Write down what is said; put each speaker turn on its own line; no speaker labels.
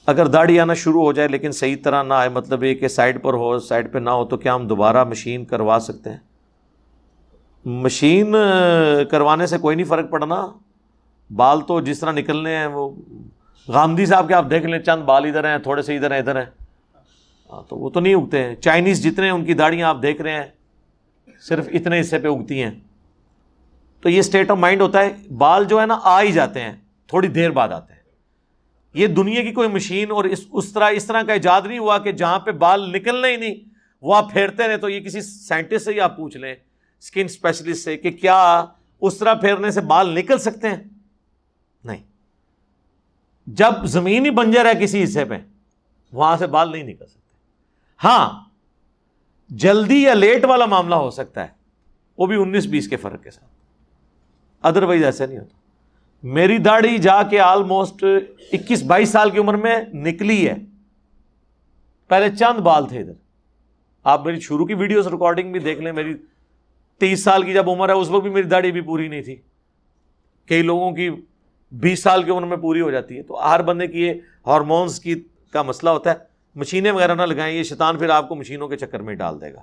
اگر داڑھی آنا شروع ہو جائے لیکن صحیح طرح نہ آئے، مطلب یہ کہ سائڈ پر ہو سائڈ پہ نہ ہو، تو کیا ہم دوبارہ مشین کروا سکتے ہیں؟ مشین کروانے سے کوئی نہیں فرق پڑنا، بال تو جس طرح نکلنے ہیں، وہ غامدی صاحب کے آپ دیکھ لیں، چند بال ادھر ہیں، تھوڑے سے ادھر ہیں، ادھر ہیں، تو وہ تو نہیں اگتے ہیں۔ چائنیز جتنے ان کی داڑیاں آپ دیکھ رہے ہیں صرف اتنے حصے پہ اگتی ہیں۔ تو یہ اسٹیٹ آف مائنڈ ہوتا ہے، بال جو ہے نا آ ہی جاتے ہیں، تھوڑی دیر بعد آتے ہیں۔ یہ دنیا کی کوئی مشین اور اس طرح کا ایجاد نہیں ہوا کہ جہاں پہ بال نکلنے ہی نہیں وہ آپ پھیرتے رہے۔ تو یہ کسی سائنٹسٹ سے ہی آپ پوچھ لیں، اسکن اسپیشلسٹ سے، کہ کیا اس طرح پھیرنے سے بال نکل سکتے ہیں؟ نہیں، جب زمین ہی بنجر ہے کسی حصے پہ، وہاں سے بال نہیں نکل سکتے۔ ہاں جلدی یا لیٹ والا معاملہ ہو سکتا ہے، وہ بھی 19-20 کے فرق کے ساتھ، ادروائز ایسے نہیں ہوتا۔ میری داڑھی جا کے آلموسٹ 21-22 سال کی عمر میں نکلی ہے، پہلے چند بال تھے ادھر۔ آپ میری شروع کی ویڈیوز ریکارڈنگ بھی دیکھ لیں، میری 30 سال کی جب عمر ہے اس وقت بھی میری داڑھی بھی پوری نہیں تھی، کئی لوگوں کی 20 سال کی عمر میں پوری ہو جاتی ہے۔ تو ہر بندے کی یہ ہارمونز کا مسئلہ ہوتا ہے۔ مشینیں وغیرہ نہ لگائیں، یہ شیطان پھر آپ کو مشینوں کے چکر میں ڈال دے گا۔